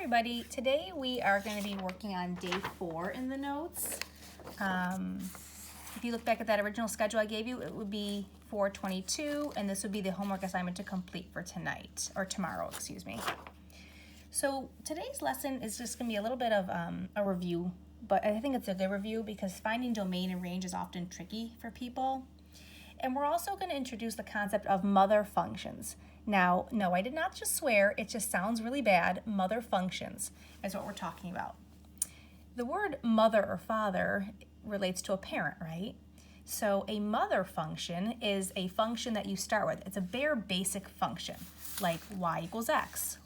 everybody. Today we are going to be working on day 4 in the notes. If you look back at that original schedule I gave you, it would be 422, and this would be the homework assignment to complete for tonight, or tomorrow, excuse me. So today's lesson is just going to be a little bit of a review, but I think it's a good review because finding domain and range is often tricky for people. And we're also going to introduce the concept of mother functions. Now, no, I did not just swear, it just sounds really bad. Mother functions is what we're talking about. The word mother or father relates to a parent, right? So a mother function is a function that you start with. It's a bare basic function, like y equals x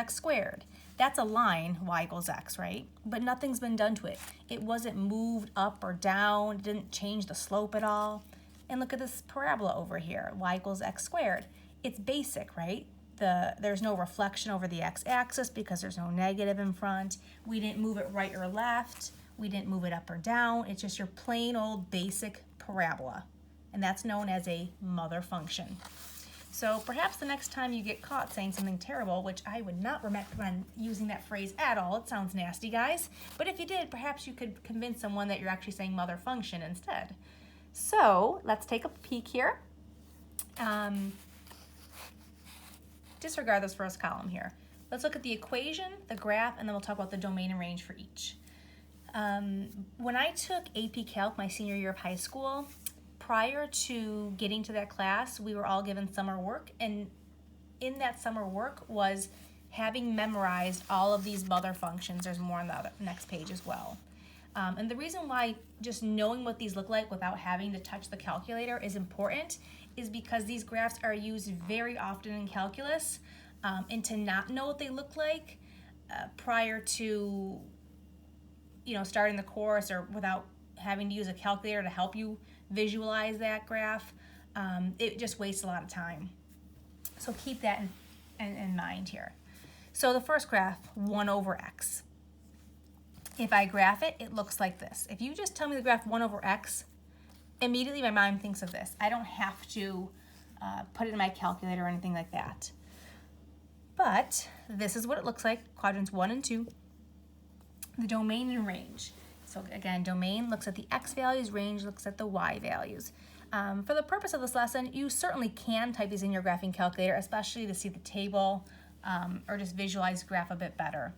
squared. That's a line, y equals x, right? But nothing's been done to it. It wasn't moved up or down, it didn't change the slope at all. And look at this parabola over here, y equals x squared. It's basic, right? There's no reflection over the x-axis because there's no negative in front. We didn't move it right or left. We didn't move it up or down. It's just your plain old basic parabola. And that's known as a mother function. So perhaps the next time you get caught saying something terrible, which I would not recommend using that phrase at all. It sounds nasty, guys. But if you did, perhaps you could convince someone that you're actually saying mother function instead. So let's take a peek here. Disregard this first column here. Let's look at the equation, the graph, and then we'll talk about the domain and range for each. When I took AP Calc my senior year of high school, prior to getting to that class, we were all given summer work, and in that summer work was having memorized all of these mother functions. There's more on the next page as well. And the reason why just knowing what these look like without having to touch the calculator is important is because these graphs are used very often in calculus, and to not know what they look like prior to starting the course or without having to use a calculator to help you visualize that graph, it just wastes a lot of time. So keep that in mind here. So the first graph, 1 over x. If I graph it, it looks like this. If you just tell me the graph 1 over x, immediately my mind thinks of this. I don't have to put it in my calculator or anything like that. But this is what it looks like, quadrants 1 and 2. The domain and range. So again, domain looks at the x values, range looks at the y values. For the purpose of this lesson, you certainly can type these in your graphing calculator, especially to see the table or just visualize the graph a bit better.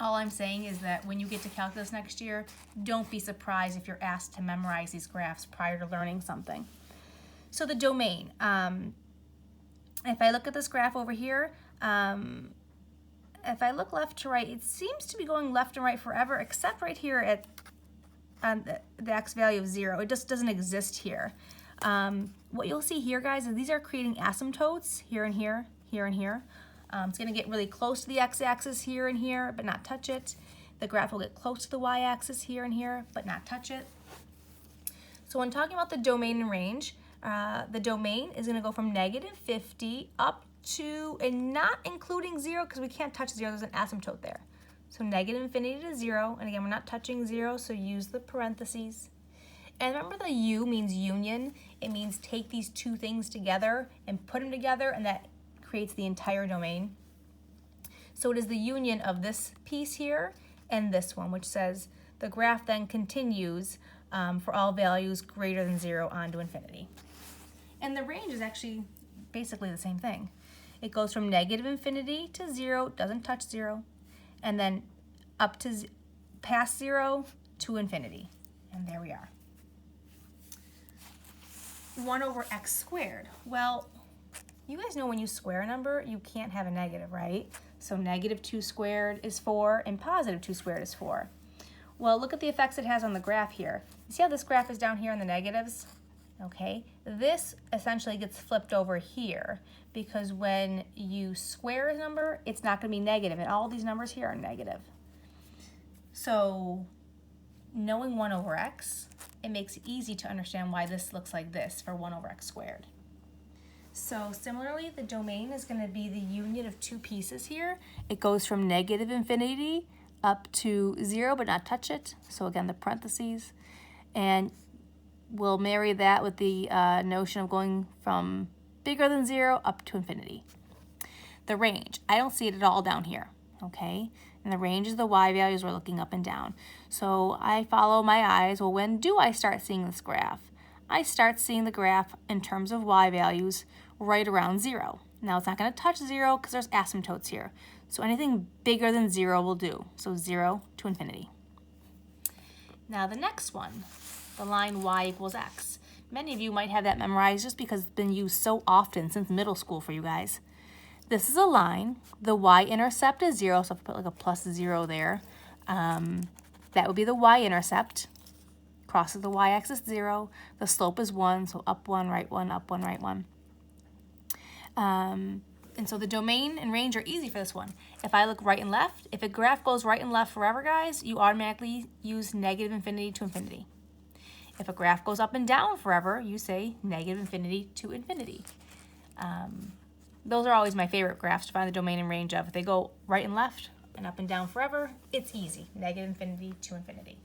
All I'm saying is that when you get to calculus next year, don't be surprised if you're asked to memorize these graphs prior to learning something. So the domain. If I look at this graph over here, if I look left to right, it seems to be going left and right forever, except right here at the x value of 0. It just doesn't exist here. What you'll see here, guys, is these are creating asymptotes here and here, here and here. It's going to get really close to the x-axis here and here, but not touch it. The graph will get close to the y-axis here and here, but not touch it. So when talking about the domain and range, the domain is going to go from negative 50 up to, and not including 0 because we can't touch 0, there's an asymptote there. So negative infinity to 0, and again, we're not touching 0, so use the parentheses. And remember the U means union. It means take these two things together and put them together, and that creates the entire domain. So it is the union of this piece here and this one, which says the graph then continues for all values greater than 0 on to infinity. And the range is actually basically the same thing. It goes from negative infinity to 0, doesn't touch 0, and then up to past 0 to infinity. And there we are. 1 over x squared. Well, you guys know when you square a number, you can't have a negative, right? So negative 2 squared is 4, and positive 2 squared is 4. Well, look at the effects it has on the graph here. You see how this graph is down here in the negatives? Okay, this essentially gets flipped over here because when you square a number, it's not going to be negative, and all these numbers here are negative. So knowing 1 over x, it makes it easy to understand why this looks like this for 1 over x squared. So similarly, the domain is going to be the union of two pieces here. It goes from negative infinity up to 0, but not touch it. So again, the parentheses. And we'll marry that with the notion of going from bigger than 0 up to infinity. The range, I don't see it at all down here. okay? And the range is the y values we're looking up and down. So I follow my eyes. Well, when do I start seeing this graph? I start seeing the graph in terms of y values right around 0. Now it's not going to touch 0 because there's asymptotes here. So anything bigger than 0 will do. So 0 to infinity. Now the next one, the line y equals x. Many of you might have that memorized just because it's been used so often since middle school for you guys. This is a line. The y-intercept is 0, so I'll put like a plus 0 there. That would be the y-intercept. Crosses the y-axis 0. The slope is 1, so up 1, right 1, up 1, right 1. And so the domain and range are easy for this one. If I look right and left, if a graph goes right and left forever, guys, you automatically use negative infinity to infinity. If a graph goes up and down forever, you say negative infinity to infinity. Those are always my favorite graphs to find the domain and range of. If they go right and left and up and down forever, it's easy. Negative infinity to infinity.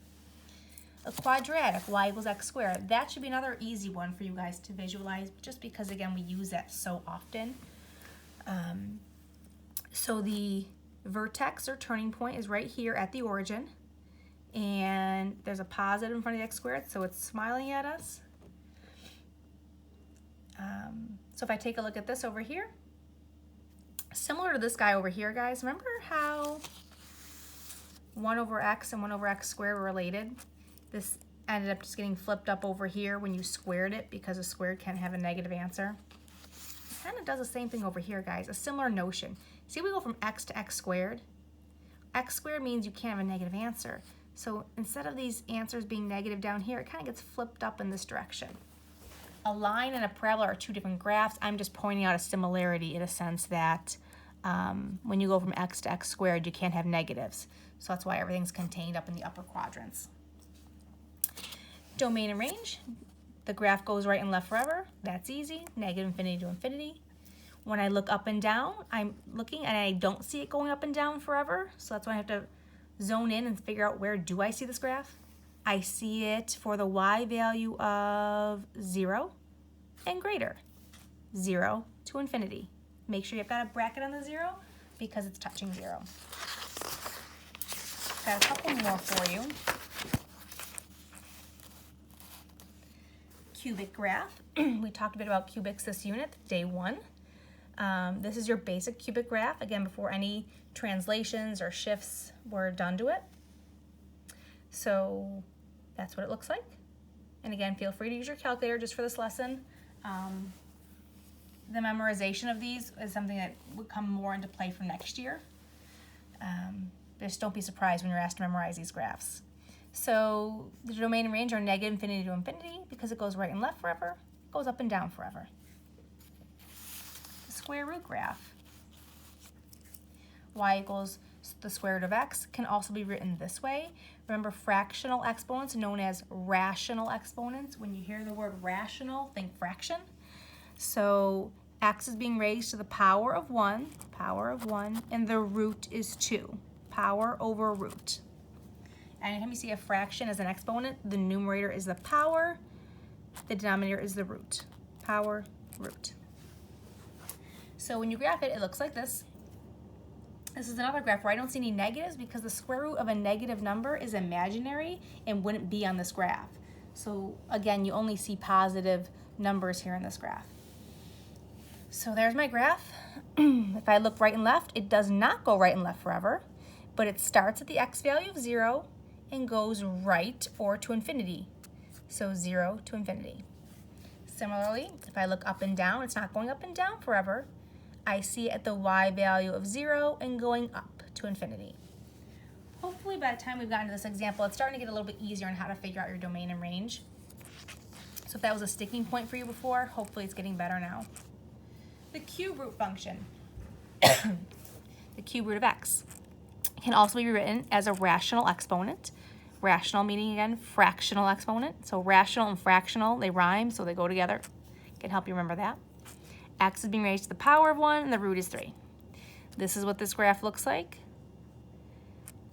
A quadratic, y equals x squared. That should be another easy one for you guys to visualize just because, again, we use that so often. So the vertex or turning point is right here at the origin. And there's a positive in front of the x squared, so it's smiling at us. So if I take a look at this over here, similar to this guy over here, guys, remember how 1 over x and 1 over x squared were related? This ended up just getting flipped up over here when you squared it because a squared can't have a negative answer. It kind of does the same thing over here, guys, a similar notion. See, we go from x to x squared. X squared means you can't have a negative answer. So instead of these answers being negative down here, it kind of gets flipped up in this direction. A line and a parabola are two different graphs. I'm just pointing out a similarity in a sense that when you go from x to x squared, you can't have negatives. So that's why everything's contained up in the upper quadrants. Domain and range. The graph goes right and left forever. That's easy. Negative infinity to infinity. When I look up and down, I'm looking and I don't see it going up and down forever. So that's why I have to zone in and figure out where do I see this graph. I see it for the y value of 0 and greater. 0 to infinity. Make sure you've got a bracket on the 0 because it's touching 0. Got a couple more for you. Cubic graph. We talked a bit about cubics this unit, day 1. This is your basic cubic graph, again, before any translations or shifts were done to it. So that's what it looks like. And again, feel free to use your calculator just for this lesson. The memorization of these is something that would come more into play for next year. Just don't be surprised when you're asked to memorize these graphs. So the domain and range are negative infinity to infinity because it goes right and left forever. It goes up and down forever. The square root graph. Y equals the square root of x can also be written this way. Remember, fractional exponents known as rational exponents. When you hear the word rational, think fraction. So x is being raised to the power of 1, and the root is 2, power over root. Anytime you see a fraction as an exponent, the numerator is the power, the denominator is the root, power, root. So when you graph it, it looks like this. This is another graph where I don't see any negatives because the square root of a negative number is imaginary and wouldn't be on this graph. So again, you only see positive numbers here in this graph. So there's my graph. If I look right and left, it does not go right and left forever, but it starts at the x value of 0 and goes right or to infinity. So 0 to infinity. Similarly, if I look up and down, it's not going up and down forever. I see it at the y value of 0 and going up to infinity. Hopefully by the time we've gotten to this example, it's starting to get a little bit easier on how to figure out your domain and range. So if that was a sticking point for you before, hopefully it's getting better now. The cube root function, the cube root of x, can also be written as a rational exponent. Rational meaning, again, fractional exponent. So rational and fractional, they rhyme, so they go together. Can help you remember that. X is being raised to the power of 1, and the root is 3. This is what this graph looks like.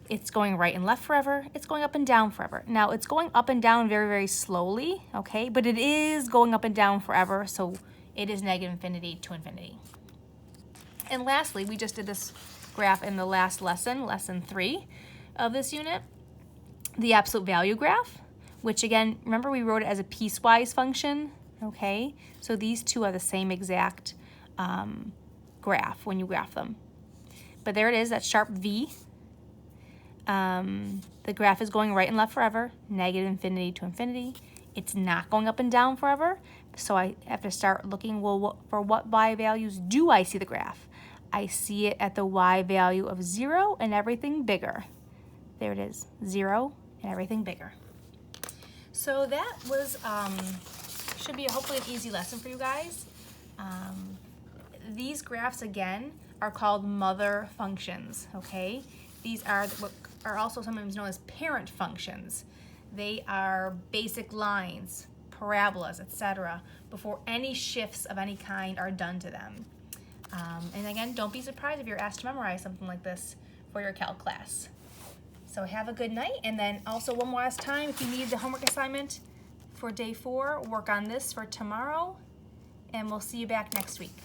It's going right and left forever. It's going up and down forever. Now, it's going up and down very, very slowly, okay? But it is going up and down forever, so it is negative infinity to infinity. And lastly, we just did this graph in the last lesson, lesson 3 of this unit, the absolute value graph, which again, remember we wrote it as a piecewise function, okay? So these two are the same exact graph when you graph them. But there it is, that sharp V. The graph is going right and left forever, negative infinity to infinity. It's not going up and down forever, so I have to start looking, well, for what y values do I see the graph? I see it at the y value of 0 and everything bigger. There it is, 0 and everything bigger. So that was, should be hopefully an easy lesson for you guys. These graphs, again, are called mother functions, okay? These are what are also sometimes known as parent functions. They are basic lines, parabolas, etc., before any shifts of any kind are done to them. And again, don't be surprised if you're asked to memorize something like this for your calc class. So have a good night, and then also one more last time, if you need the homework assignment for day 4, work on this for tomorrow, and we'll see you back next week.